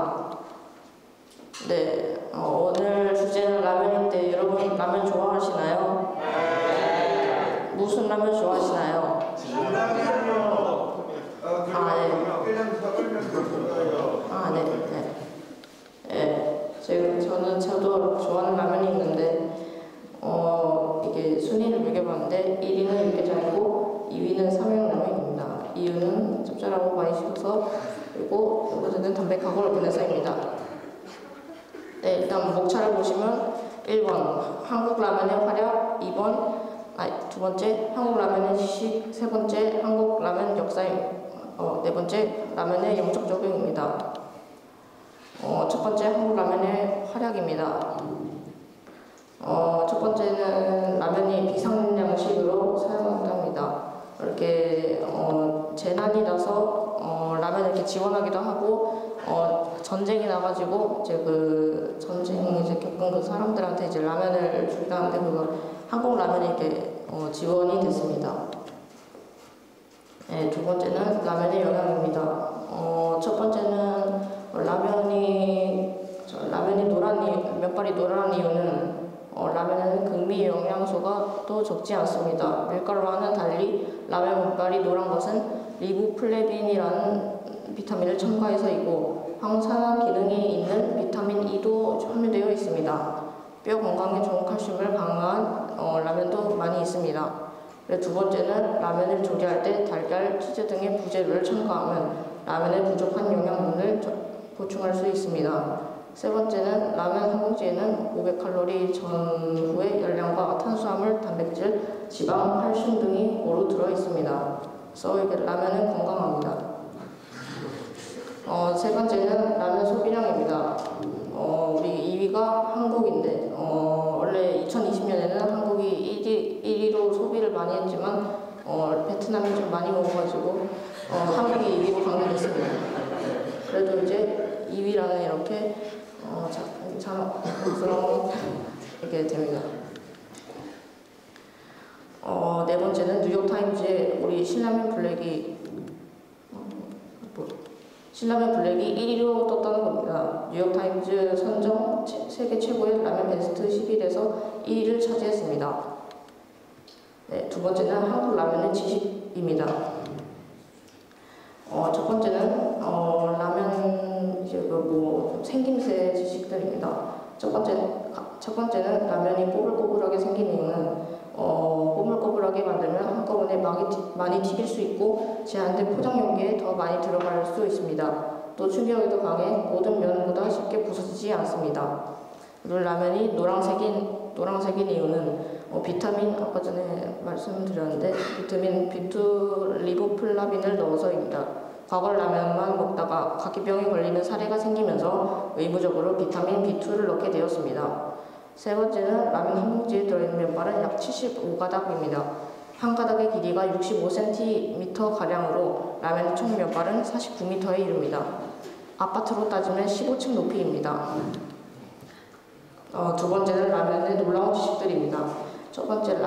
입니다. 네, 오늘 주제는 라면인데 여러분 라면 좋아하시나요? 네. 무슨 라면 좋아하시나요? 진라면요. 저도 좋아하는 라면이 있는데 이게 순위를 매겨봤는데 1위는 육개장이고 2위는 삼양라면입니다. 이유는 짭짤하고 많이 식어서, 그리고 이거는 담백하고 얼큰해서입니다. 네, 일단 목차를 보시면 1번 한국 라면의 활약, 두 번째 한국 라면의 시식, 세 번째 한국 라면 네 번째 라면의 영적 적용입니다. 첫 번째 한국 라면의 활약입니다. 첫 번째는 라면이 비상량식으로 사용한답니다. 이렇게 재난이 나서 라면을 이렇게 지원하기도 하고, 전쟁이 나가지고 이제 그 전쟁 겪은 그 사람들한테 이제 라면을 주기도 하는데, 그거 한국 라면이 이렇게 지원이 됐습니다. 네, 두 번째는 라면의 영양입니다. 첫 번째는 면발이 노란 이유는 라면에는 극미 영양소가 또 적지 않습니다. 밀가루와는 달리 라면 면발이 노란 것은 리보플레빈이라는 비타민을 첨가해서이고, 항산화 기능이 있는 비타민 E도 함유되어 있습니다. 뼈 건강에 좋은 칼슘을 강화한 라면도 많이 있습니다. 두 번째는 라면을 조리할 때 달걀, 치즈 등의 부재료를 첨가하면 라면에 부족한 영양분을 보충할 수 있습니다. 세 번째는 라면 한 봉지에는 500칼로리 전후의 열량과 탄수화물, 단백질, 지방, 칼슘 등이 고루 들어 있습니다. 그래서 이게 라면은 건강합니다. 세 번째는 라면 소비량입니다. 우리 2위가 한국인데, 원래 2020년에는 한국이 1위로 소비를 많이 했지만, 베트남이 좀 많이 먹어가지고, 한국이 2위로 강등했습니다. 그래도 이제 2위라는 이렇게, 자랑스러운 이게 됩니다. 네 번째는 뉴욕타임즈의 우리 신라면 블랙이 1위로 떴다는 겁니다. 뉴욕타임즈 선정 세계 최고의 라면 베스트 11에서 1위를 차지했습니다. 네, 두 번째는 한국 라면의 지식입니다. 첫 번째는 라면 생김새 지식들입니다. 첫 번째는 라면이 꼬불꼬불하게 생긴 이유는 꼬불꼬불하게 만들면 한꺼번에 많이 튀길 수 있고, 제한된 포장 용기에 더 많이 들어갈 수 있습니다. 또 충격에도 강해 모든 면보다 쉽게 부서지지 않습니다. 그리고 라면이 노란색인 이유는 비타민, 아까 전에 말씀드렸는데 비타민 B2 리보플라빈을 넣어서입니다. 과거 라면만 먹다가 각기병에 걸리는 사례가 생기면서 의무적으로 비타민 B2를 넣게 되었습니다. 세 번째는 라면 한 봉지에 들어있는 면발은 약 75가닥입니다. 한 가닥의 길이가 65cm가량으로 라면의 총 면발은 49m에 이릅니다. 아파트로 따지면 15층 높이입니다. 두 번째는 라면의 놀라운 지식들입니다. 첫 번째,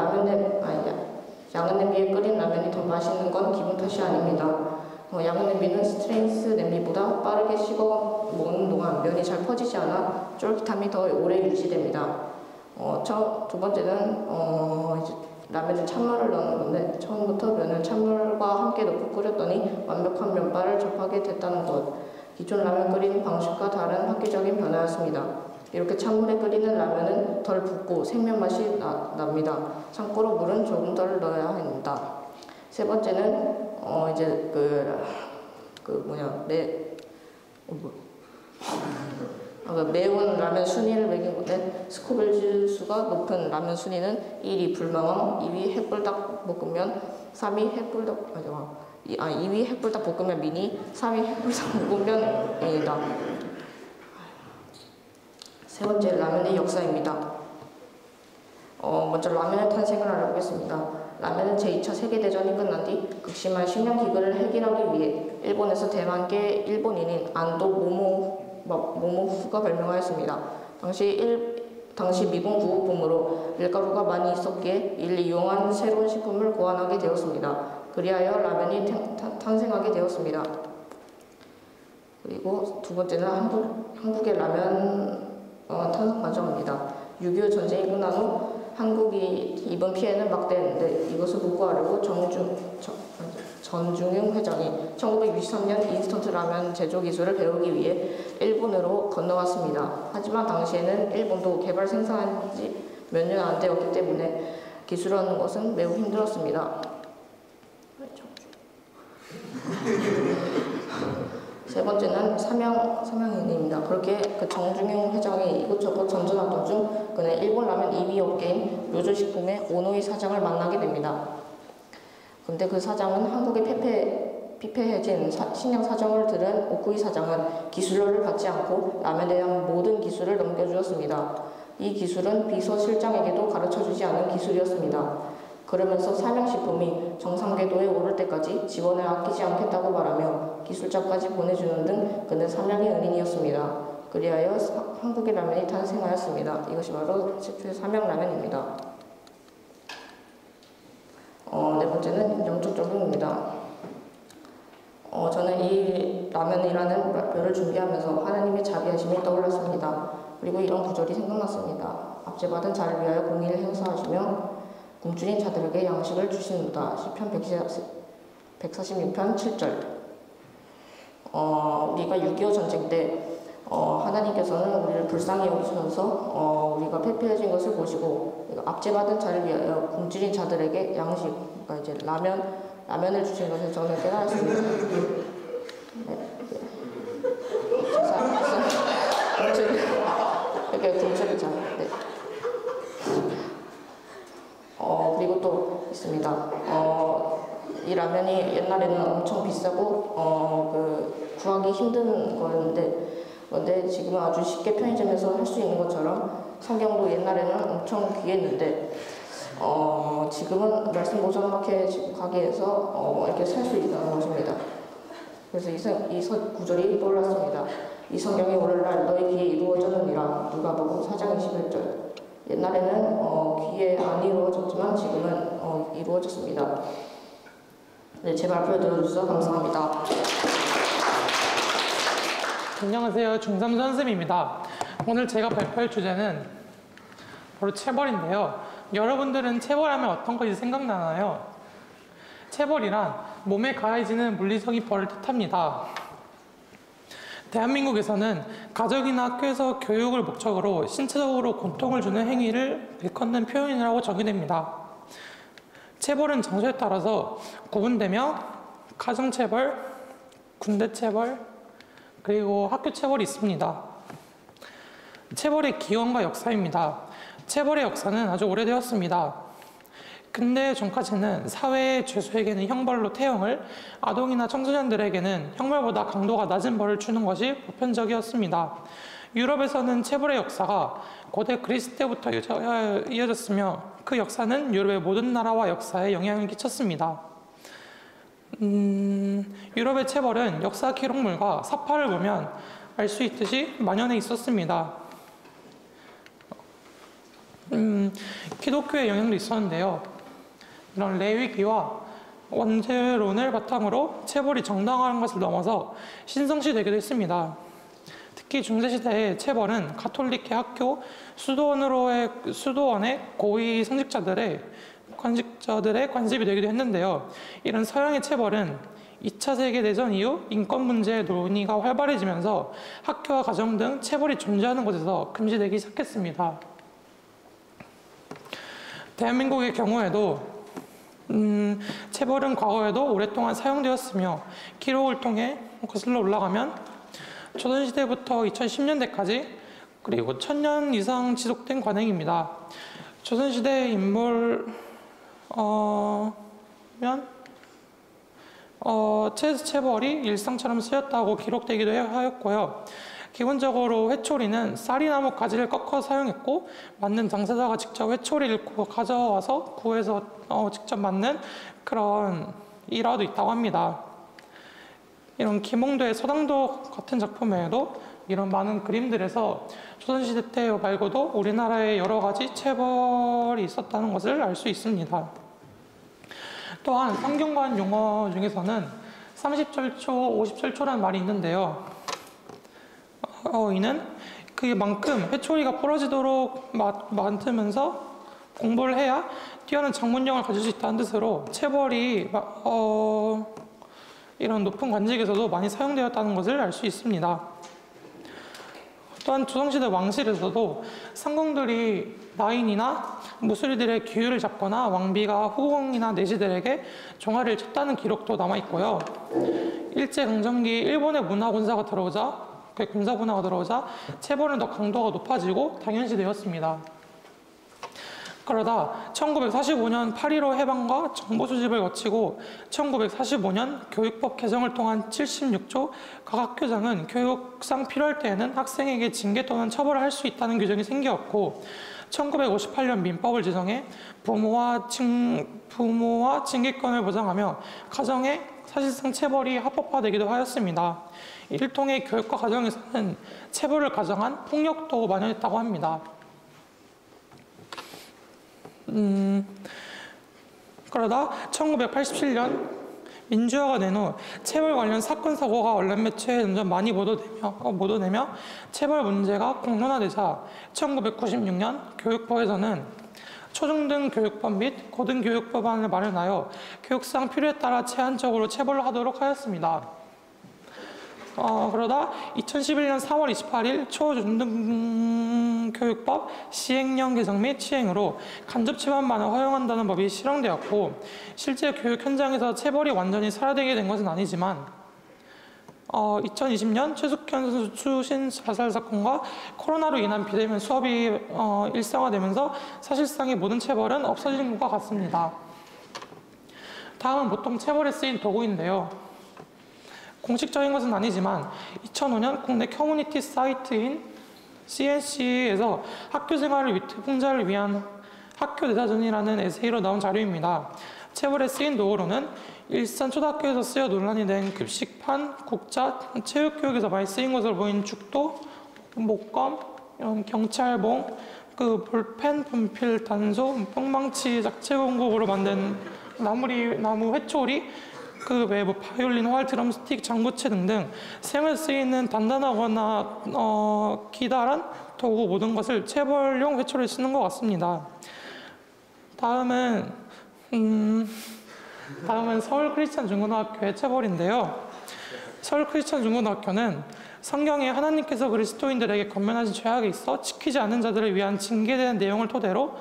양은 냄비에 끓인 라면이 더 맛있는 건 기분 탓이 아닙니다. 양은 냄비는 스트레인스 냄비보다 빠르게 식어 먹는 동안 면이 잘 퍼지지 않아 쫄깃함이 더 오래 유지됩니다. 두 번째는 이제 라면에 찬물을 넣는 건데, 처음부터 면을 찬물과 함께 넣고 끓였더니 완벽한 면발을 접하게 됐다는 것. 기존 라면 끓이는 방식과 다른 획기적인 변화였습니다. 이렇게 찬물에 끓이는 라면은 덜 붓고 생면 맛이 납니다. 참고로 물은 조금 덜 넣어야 합니다. 세 번째는 매운 라면 순위를 매긴 건데, 스코빌 지수가 높은 라면 순위는 1위 불망왕, 2위 햇불닭볶음면, 2위 햇불닭볶음면 미니, 3위 햇불닭볶음면입니다. 세 번째, 라면의 역사입니다. 먼저 라면의 탄생을 알아보겠습니다. 라면은 제2차 세계대전이 끝난 뒤 극심한 식량기근을 해결하기 위해 일본에서 대만계 일본인인 안도 모모후가 발명하였습니다. 당시 미군 구호품으로 밀가루가 많이 있었기에 이를 이용한 새로운 식품을 고안하게 되었습니다. 그리하여 라면이 탄생하게 되었습니다. 그리고 두 번째는 한국의 라면 탄생 과정입니다. 6.25 전쟁이 끝난 후 한국이 입은 피해는 막대했는데 이것을 복구하려고 전중용 회장이 1963년 인스턴트 라면 제조 기술을 배우기 위해 일본으로 건너갔습니다. 하지만 당시에는 일본도 개발 생산한 지 몇 년 안 되었기 때문에 기술을 얻는 것은 매우 힘들었습니다. 세 번째는 삼양인입니다. 그렇게 그 정중용 회장이 이곳저곳 전전하던 중 그는 일본 라면 2위 업계인 묘조식품의 오노이 사장을 만나게 됩니다. 근데 그 사장은 한국의 피폐해진 식량 사정을 들은 오쿠이 사장은 기술료를 받지 않고 라면에 대한 모든 기술을 넘겨주었습니다. 이 기술은 비서실장에게도 가르쳐주지 않은 기술이었습니다. 그러면서 삼양식품이 정상궤도에 오를 때까지 지원을 아끼지 않겠다고 말하며 기술자까지 보내주는 등 그는 삼양의 은인이었습니다. 그리하여 한국의 라면이 탄생하였습니다. 이것이 바로 최초의 삼양라면입니다. 네 번째는 영적 적용입니다. 저는 이 라면이라는 뼈를 준비하면서 하나님의 자비하심이 떠올랐습니다. 그리고 이런 구절이 생각났습니다. 압제받은 자를 위하여 공의를 행사하시며 굶주린 자들에게 양식을 주시는도다. 시편 146편 7절. 우리가 6.25 전쟁 때 하나님께서는 우리를 불쌍히 여기셔서 우리가 패폐해진 것을 보시고 압제받은 자를 위하여 굶주린 자들에게 양식, 그러니까 이제 라면을 주신 것을 저는 깨달았습니다. 네. 이렇게 굶주린 자. 네. 그리고 또 있습니다. 이 라면이 옛날에는 엄청 비싸고 구하기 힘든 거였는데 그런데 지금은 아주 쉽게 편의점에서 할 수 있는 것처럼 성경도 옛날에는 엄청 귀했는데 지금은 말씀 보존마켓 가게에서 이렇게 살 수 있다는 것입니다. 그래서 이 구절이 떠올랐습니다. 이 성경이 오늘날 너희 귀에 이루어졌느니라. 누가복음 4장 21절. 옛날에는 귀에 안 이루어졌지만 지금은 이루어졌습니다. 네, 제 발표 들어주셔서 감사합니다. 안녕하세요. 중3 선생님입니다. 오늘 제가 발표할 주제는 바로 체벌인데요. 여러분들은 체벌하면 어떤 것이 생각나나요? 체벌이란 몸에 가해지는 물리적인 벌을 뜻합니다. 대한민국에서는 가정이나 학교에서 교육을 목적으로 신체적으로 고통을 주는 행위를 일컫는 표현이라고 정의됩니다. 체벌은 장소에 따라서 구분되며 가정체벌, 군대체벌, 그리고 학교체벌이 있습니다. 체벌의 기원과 역사입니다. 체벌의 역사는 아주 오래되었습니다. 근대 전까지는 사회의 죄수에게는 형벌로 태형을, 아동이나 청소년들에게는 형벌보다 강도가 낮은 벌을 주는 것이 보편적이었습니다. 유럽에서는 체벌의 역사가 고대 그리스 때부터 이어졌으며 그 역사는 유럽의 모든 나라와 역사에 영향을 끼쳤습니다. 유럽의 체벌은 역사 기록물과 사파를 보면 알 수 있듯이 만연해 있었습니다. 기독교의 영향도 있었는데요. 이런 레위기와 원죄론을 바탕으로 체벌이 정당한 것을 넘어서 신성시 되기도 했습니다. 특히 중세시대의 체벌은 가톨릭회 학교, 수도원의 고위 성직자들의 관습이 되기도 했는데요. 이런 서양의 체벌은 2차 세계대전 이후 인권 문제의 논의가 활발해지면서 학교와 가정 등 체벌이 존재하는 곳에서 금지되기 시작했습니다. 대한민국의 경우에도 체벌은 과거에도 오랫동안 사용되었으며 기록을 통해 거슬러 올라가면 조선시대부터 2010년대까지 그리고 1000년 이상 지속된 관행입니다. 조선시대의 체벌이 일상처럼 쓰였다고 기록되기도 하였고요. 기본적으로 회초리는 쌀이나무 가지를 꺾어 사용했고 맞는 당사자가 직접 회초리를 가져와서 구해서 직접 맞는 그런 일화도 있다고 합니다. 이런 김홍도의 서당도 같은 작품에도 이런 많은 그림들에서 조선시대 때 말고도 우리나라에 여러 가지 체벌이 있었다는 것을 알 수 있습니다. 또한 성균관 용어 중에서는 30절초, 50절초라는 말이 있는데요. 이는 그만큼 회초리가 부러지도록 만들면서 공부를 해야 뛰어난 작문력을 가질 수 있다는 뜻으로 체벌이 이런 높은 관직에서도 많이 사용되었다는 것을 알 수 있습니다. 또한 조선시대 왕실에서도 상궁들이 나인이나 무술이들의 기율을 잡거나 왕비가 후궁이나 내시들에게 종아리를 쳤다는 기록도 남아있고요. 일제강점기 일본의 문화군사가 들어오자, 군사문화가 들어오자 체벌은 더 강도가 높아지고 당연시되었습니다. 그러다 1945년 8.15 해방과 정보 수집을 거치고 1945년 교육법 개정을 통한 76조 각 학교장은 교육상 필요할 때에는 학생에게 징계 또는 처벌을 할 수 있다는 규정이 생겼고 1958년 민법을 제정해 부모와 징계권을 보장하며 가정의 사실상 체벌이 합법화되기도 하였습니다. 이를 통해 교육과 가정에서는 체벌을 가정한 폭력도 만연했다고 합니다. 그러다 1987년 민주화가 된 후 체벌 관련 사건 사고가 언론 매체에 점점 많이 보도되며 체벌 문제가 공론화되자 1996년 교육부에서는 초중등 교육법 및 고등교육법안을 마련하여 교육상 필요에 따라 제한적으로 체벌을 하도록 하였습니다. 그러다 2011년 3월 28일 초중등교육법 시행령 개정 및 시행으로 간접 체벌만을 허용한다는 법이 시행되었고 실제 교육 현장에서 체벌이 완전히 사라지게 된 것은 아니지만 2020년 최숙현 선수 추신 자살 사건과 코로나로 인한 비대면 수업이 일상화되면서 사실상의 모든 체벌은 없어진 것과 같습니다. 다음은 보통 체벌에 쓰인 도구인데요. 공식적인 것은 아니지만 2005년 국내 커뮤니티 사이트인 CNC에서 학교 생활을 위트 풍자를 위한 학교 대사전이라는 에세이로 나온 자료입니다. 체벌에 쓰인 도구로는 일산 초등학교에서 쓰여 논란이 된 급식판, 국자, 체육교육에서 많이 쓰인 것으로 보인 죽도, 목검, 이런 경찰봉, 볼펜, 분필, 단소, 뿅망치, 작체 공구로 만든 나무 회초리, 외부 바이올린, 활, 드럼, 스틱, 장구채 등등 생활에 쓰이는 단단하거나 기다란 도구 모든 것을 체벌용 회초리를 쓰는 것 같습니다. 다음은 서울 크리스찬 중고등학교의 체벌인데요. 서울 크리스찬 중고등학교는 성경에 하나님께서 그리스도인들에게 권면하신 죄악에 있어 지키지 않는 자들을 위한 징계된 내용을 토대로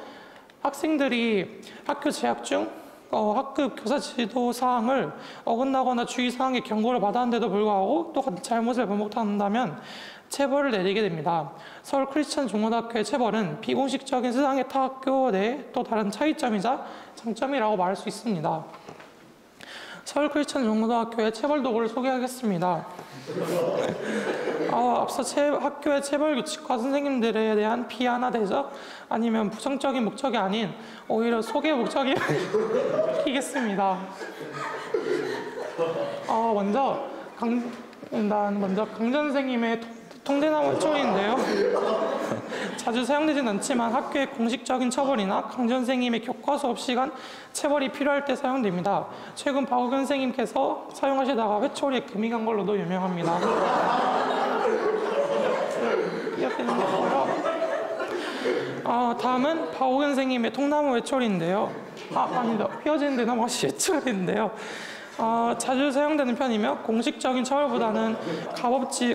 학생들이 학교 재학 중 학급 교사 지도 사항을 어긋나거나 주의 사항의 경고를 받았는데도 불구하고 또 같은 잘못을 반복한다면 체벌을 내리게 됩니다. 서울 크리스찬 중고등학교의 체벌은 비공식적인 세상의 타 학교 내 또 다른 차이점이자 장점이라고 말할 수 있습니다. 서울 크리스찬 중고등학교의 체벌 도구를 소개하겠습니다. 앞서 학교의 체벌 규칙과 선생님들에 대한 비하나 대적 아니면 부정적인 목적이 아닌 오히려 소개 목적이 이겠습니다. 먼저 강전 선생님의 통대나무 회초리인데요. 자주 사용되진 않지만 학교의 공식적인 처벌이나 강전 선생님의 교과 수업 시간 체벌이 필요할 때 사용됩니다. 최근 박우근 선생님께서 사용하시다가 회초리에 금이 간 걸로도 유명합니다. 이렇게 된 거고요. 다음은 박우근 선생님의 통나무 회초리인데요. 아니다. 휘어지는 대나무가 회초리인데요. 자주 사용되는 편이며 공식적인 처벌보다는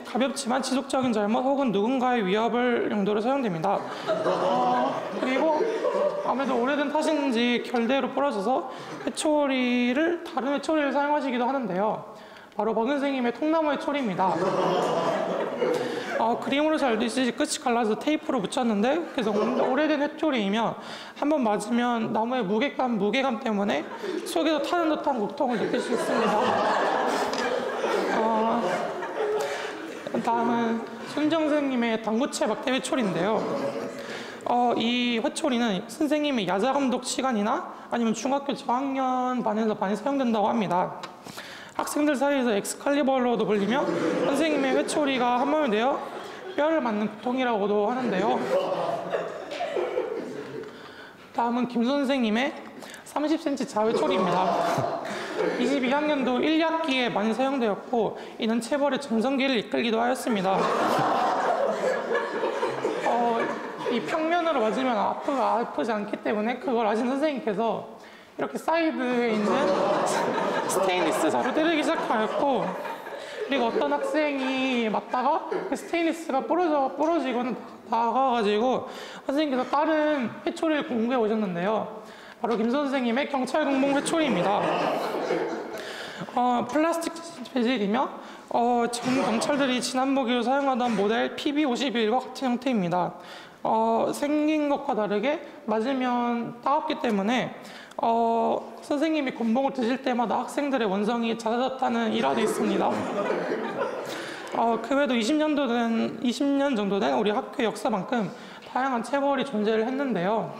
가볍지만 지속적인 잘못 혹은 누군가의 위협을 용도로 사용됩니다. 그리고 아무래도 오래된 탓인지 결대로 부러져서 다른 회초리를 사용하시기도 하는데요. 바로 박 선생님의 통나무 회초리입니다. 그림으로 잘 되시지 끝이 갈라서 테이프로 붙였는데 그래서 오래된 회초리이며 한번 맞으면 나무의 무게감 때문에 속에서 타는 듯한 고통을 느낄 수 있습니다. 다음은 손정 선생님의 당구채 막대 회초리인데요. 이 회초리는 선생님의 야자 감독 시간이나 아니면 중학교 저학년 반에서 많이 사용된다고 합니다. 학생들 사이에서 엑스칼리버로도 불리며 선생님의 회초리가 한 몸이 되어 뼈를 맞는 고통이라고도 하는데요. 다음은 김 선생님의 30cm 자회초리입니다. 22학년도 1학기에 많이 사용되었고 이는 체벌의 전성기를 이끌기도 하였습니다. 이 평면으로 맞으면 아프지 않기 때문에 그걸 아신 선생님께서 이렇게 사이드에 있는 스테인리스 자로 때리기 시작하였고, 그리고 어떤 학생이 맞다가 그 스테인리스가 부러지거나 나가가지고 선생님께서 다른 회초리를 공부해 오셨는데요. 바로 김 선생님의 경찰 공봉 회초리입니다. 플라스틱 재질이며 전 경찰들이 지난 무기로 사용하던 모델 PB51과 같은 형태입니다. 생긴 것과 다르게 맞으면 따갑기 때문에 선생님이 곤봉을 드실 때마다 학생들의 원성이 잦아졌다는 일화도 있습니다. 그 외에도 20년 정도 된 우리 학교의 역사만큼 다양한 체벌이 존재를 했는데요.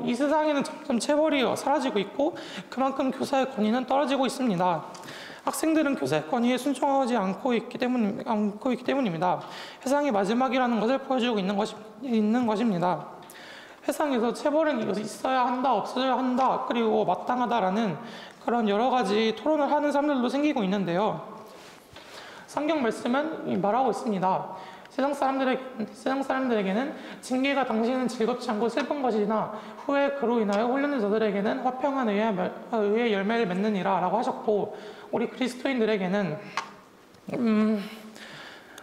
이 세상에는 점점 체벌이 사라지고 있고 그만큼 교사의 권위는 떨어지고 있습니다. 학생들은 교사의 권위에 순종하지 않고 있기 때문입니다. 회상이 마지막이라는 것을 보여주고 있는 것입니다. 회상에서 체벌은 있어야 한다, 없어야 한다, 그리고 마땅하다라는 그런 여러 가지 토론을 하는 사람들도 생기고 있는데요. 성경 말씀은 말하고 있습니다. 세상 사람들에게는 징계가 당신은 즐겁지 않고 슬픈 것이나 후에 그로 인하여 홀리는 자들에게는 화평한 의의 열매를 맺느니라 라고 하셨고, 우리 그리스도인들에게는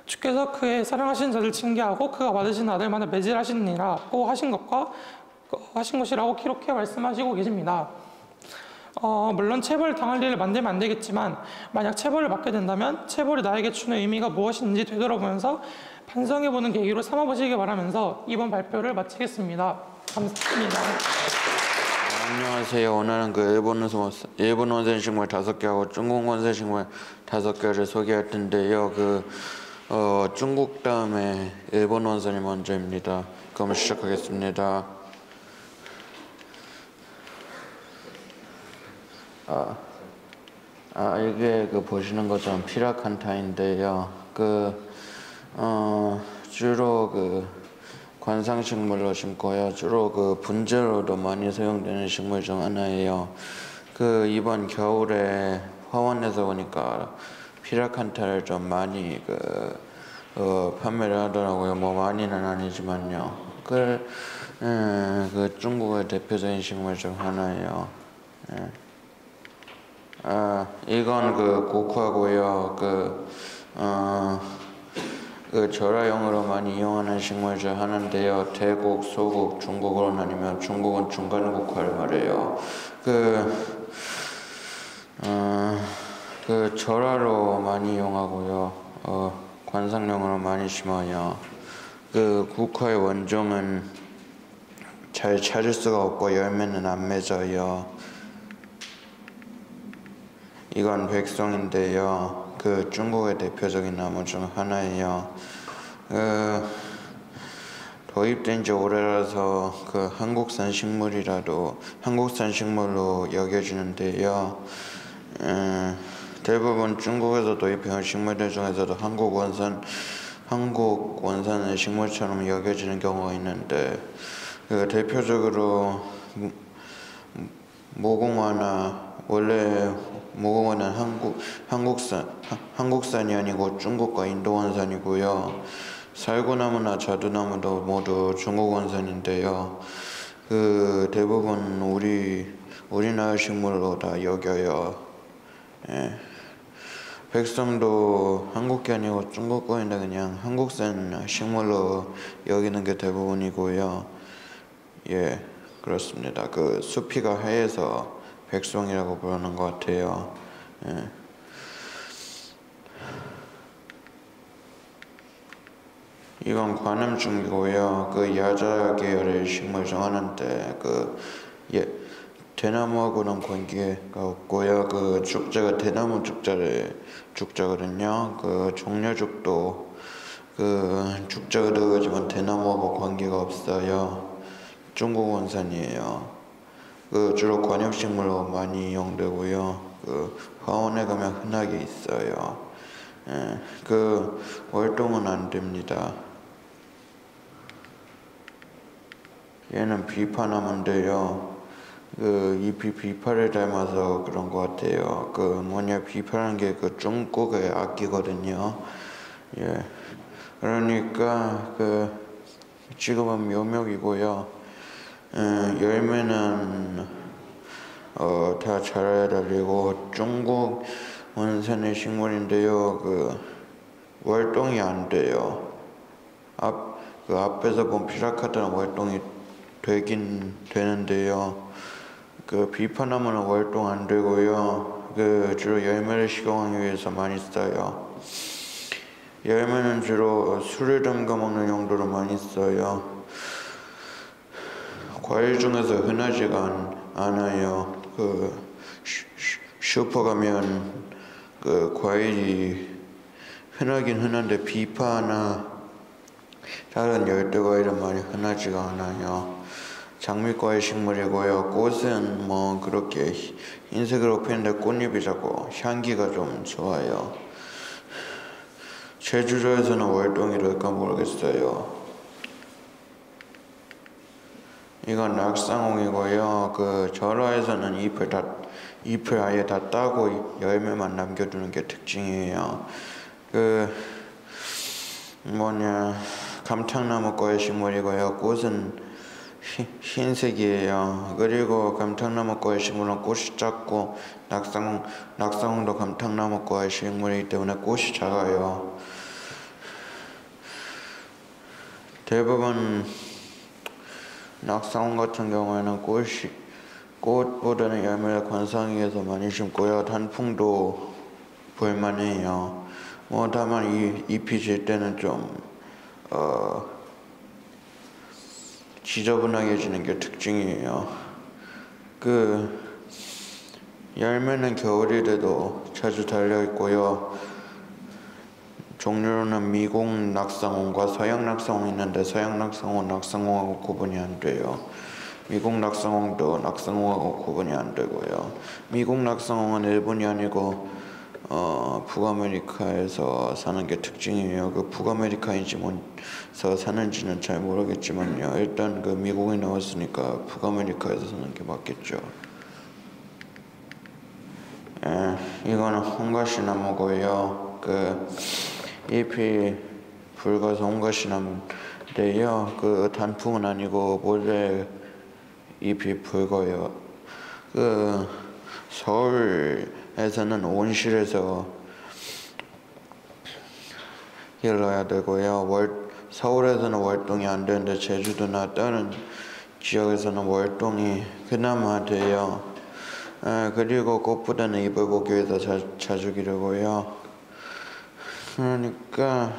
주께서 그의 사랑하신 자를 징계하고 그가 받으신 아들만을 매질하시니라고 하신 것이라고 기록해 말씀하시고 계십니다. 물론 체벌을 당할 일을 만들면 안 되겠지만 만약 체벌을 받게 된다면 체벌이 나에게 주는 의미가 무엇인지 되돌아보면서 반성해보는 계기로 삼아보시기 바라면서 이번 발표를 마치겠습니다. 감사합니다. 안녕하세요. 오늘은 일본 원생식물 5개하고 중국 원생식물 5개를 소개할 텐데요. 중국 다음에 일본 원생이 먼저입니다. 그럼 시작하겠습니다. 이게 보시는 것처럼 피라칸타인데요. 주로 관상식물로 심고요. 주로 분재로도 많이 사용되는 식물 중 하나예요. 이번 겨울에 화원에서 보니까 피라칸타를 좀 많이 판매를 하더라고요. 뭐 많이는 아니지만요. 중국의 대표적인 식물 중 하나예요. 이건 고쿠하고요. 절화용으로 많이 이용하는 식물 중 하나인데요. 대국, 소국, 중국으로 나뉘면 중국은 중간 국화를 말해요. 절화로 많이 이용하고요. 관상용으로 많이 심어요. 국화의 원종은 잘 찾을 수가 없고 열매는 안 맺어요. 이건 백송인데요. 중국의 대표적인 나무 중 하나예요. 도입된 지 오래라서 한국산 식물로 여겨지는데요. 대부분 중국에서 도입해온 식물들 중에서도 한국 원산의 식물처럼 여겨지는 경우가 있는데, 대표적으로 모공화나, 원래 모공화는 한국산이 아니고 중국과 인도 원산이고요. 살구나무나 자두나무도 모두 중국 원산인데요. 대부분 우리나라 식물로 다 여겨요. 예. 백성도 한국게 아니고 중국 거인데 그냥 한국산 식물로 여기는 게 대부분이고요. 예, 그렇습니다. 수피가 하얘서 백송이라고 부르는 것 같아요. 예. 이건 관음중이고요. 야자 계열의 식물 중 하나인데 대나무하고는 관계가 없고요. 죽자가 대나무 죽자거든요. 종려죽도 죽자가 들어가지만 대나무하고 관계가 없어요. 중국 원산이에요. 주로 관엽식물로 많이 이용되고요. 화원에 가면 흔하게 있어요. 예, 월동은 안 됩니다. 얘는 비파나무인데요. 잎이 비파를 닮아서 그런 것 같아요. 비파라는 게 중국의 악기거든요. 예. 그러니까 그 지금은 묘목이고요. 열매는 다 자라야 달리고 중국 원산의 식물인데요. 그 월동이 안 돼요. 그 앞에서 본 피라카타는 월동이 되긴 되는데요. 그 비파나무는 월동 안 되고요. 그 주로 열매를 식용하기 위해서 많이 써요. 열매는 주로 술을 담가 먹는 용도로 많이 써요. 과일 중에서 흔하지가 않아요. 그 슈퍼 가면 그 과일이 흔하긴 흔한데 비파나 다른 열대 과일은 많이 흔하지가 않아요. 장미과의 식물이고요. 꽃은 뭐 그렇게 흰색으로 피는데 꽃잎이 작고 향기가 좀 좋아요. 제주도에서는 월동이랄까 모르겠어요. 이건 낙상홍이고요. 그 절화에서는 잎을 아예 다 따고 열매만 남겨두는 게 특징이에요. 그 감탕나무과의 식물이고요. 꽃은 흰색이에요. 그리고 감탕나무과의 식물은 꽃이 작고 낙상홍도 감탕나무과의 식물이기 때문에 꽃이 작아요. 대부분 낙상홍 같은 경우에는 꽃보다는 열매를 관상하기 위해서 많이 심고요. 단풍도 볼만해요. 다만 이 잎이 질 때는 좀 지저분하게 지는 게 특징이에요. 그 열매는 겨울이 돼도 자주 달려 있고요. 종류로는 미국 낙상홍과 서양 낙상홍이 있는데 서양 낙상홍은 낙상홍하고 구분이 안 돼요. 미국 낙상홍도 낙상홍하고 구분이 안 되고요. 미국 낙상홍은 일본이 아니고 북아메리카에서 사는 게 특징이에요. 그 북아메리카인지 뭐서 사는지는 잘 모르겠지만요. 일단 그 미국에 나왔으니까 북아메리카에서 사는 게 맞겠죠. 이거는 홍가시나무고요. 그 잎이 붉어서 홍가시나무인데요. 그 단풍은 아니고 몰래 잎이 붉어요. 그 서울에서는 온실에서 길러야 되고요. 서울에서는 월동이 안 되는데 제주도나 다른 지역에서는 월동이 그나마 돼요. 그리고 꽃보다는 잎을 보기 위해서 자주 기르고요. 그러니까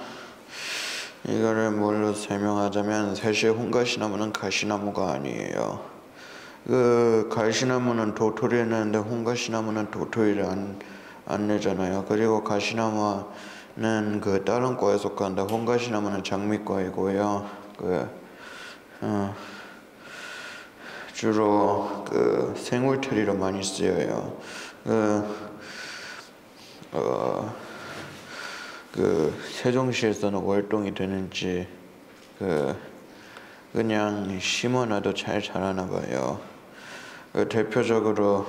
이거를 뭘로 설명하자면 사실 홍가시나무는 가시나무가 아니에요. 그 가시나무는 도토리를 내는데 홍가시나무는 도토리를 안 내잖아요. 그리고 가시나무는 그 다른 과에 속하는데 홍가시나무는 장미과이고요. 주로 그 생울트리로 많이 쓰여요. 세종시에서는 월동이 되는지 그냥 심어놔도 잘 자라나 봐요. 대표적으로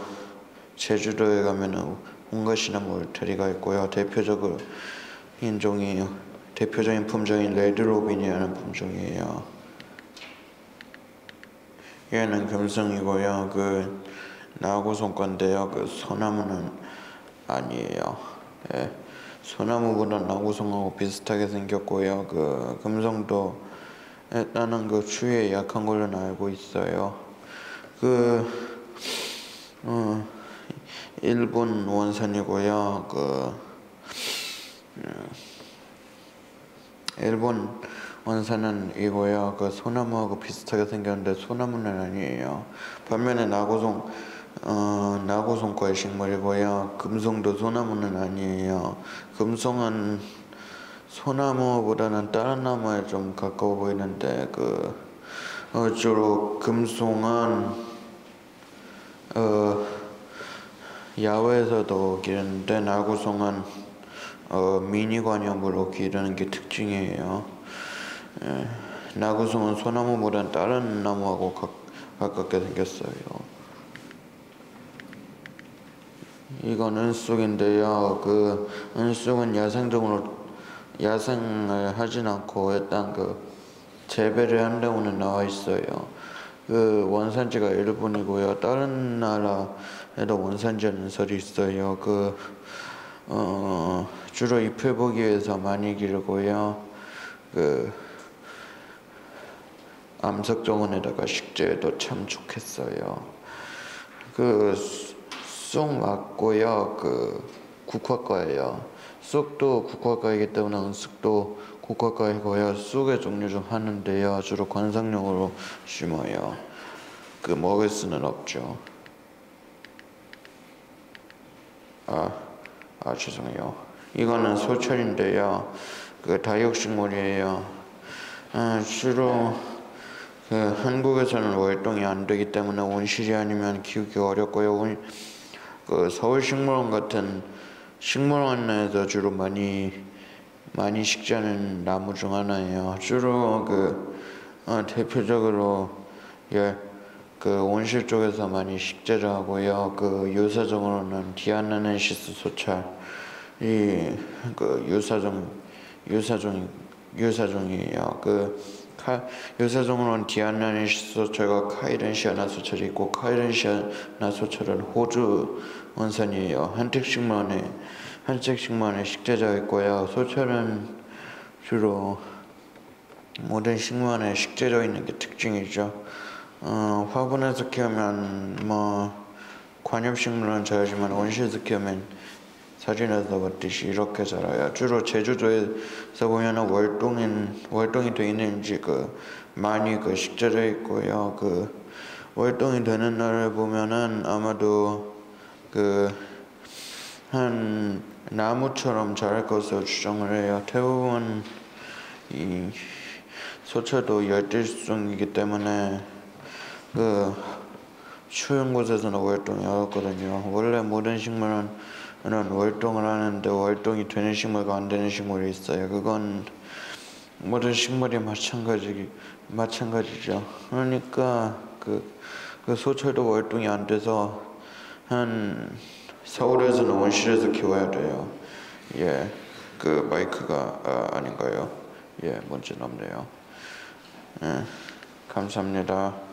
제주도에 가면은 홍가시나무 울타리가 있고요. 대표적인 품종인 레드로빈이라는 품종이에요. 얘는 금성이고요. 그 나고송 건데요. 그 소나무는 아니에요. 소나무보다 나고송하고 비슷하게 생겼고요. 그 금성도 일단은 그 추위에 약한 걸로 알고 있어요. 일본 원산이고요. 일본 원산은 이고요. 그 소나무하고 비슷하게 생겼는데 소나무는 아니에요. 반면에 나고송과의 식물이고요. 금송도 소나무는 아니에요. 금송은 소나무보다는 다른 나무에 좀 가까워 보이는데 주로 금송은 야외에서도 기르는데 나고송은 미니관염으로 기르는 게 특징이에요. 나고송은 소나무보다는 다른 나무하고 가깝게 생겼어요. 이건 은쑥인데요. 그 은쑥은 야생동으로 야생을 하진 않고 일단 그 재배를 한다고는 나와 있어요. 그 원산지가 일본이고요. 다른 나라에도 원산지 연설이 있어요. 주로 잎을 보기 위해서 많이 기르고요. 암석 정원에다가 식재도 참 좋겠어요. 쑥 맞고요. 국화과예요. 쑥도 국화과이기 때문에 은쑥도 국화과이고요. 쑥의 종류 중 하나인데요. 주로 관상용으로 심어요. 먹을 수는 없죠. 죄송해요. 이거는 소철인데요. 다육식물이에요. 주로 한국에서는 월동이 안 되기 때문에 온실이 아니면 키우기 어렵고요. 서울식물원 같은 식물원에서 주로 많이 식재하는 나무 중 하나예요. 주로 대표적으로 온실 쪽에서 많이 식재를 하고요. 유사종으로는 디아나넨시스 소철 유사종이에요. 유사종으로는 디아나넨시스 소철과 카이렌시아나 소철이 있고, 카이렌시아나 소철은 호주 원산이에요. 한택식물원에 식재되어 있고요. 소철은 주로 모든 식물원에 식재되어 있는 게 특징이죠. 화분에서 키우면 관엽식물은 자라지만 온실에서 키우면 사진에서 봤듯이 이렇게 자라요. 주로 제주도에서 보면은 월동이 되어 있는지 많이 식재되어 있고요. 월동이 되는 날을 보면은 아마도 한 나무처럼 자랄 것으로 추정을 해요. 대부분 이 소철도 열대식종이기 때문에 추운 곳에서는 월동이 어렵거든요. 원래 모든 식물은 월동을 하는데 월동이 되는 식물과 안 되는 식물이 있어요. 그건 모든 식물이 마찬가지죠. 그러니까 소철도 월동이 안 돼서 서울에서는 온실에서 키워야 돼요. 마이크가 아닌가요? 문제 없네요. 감사합니다.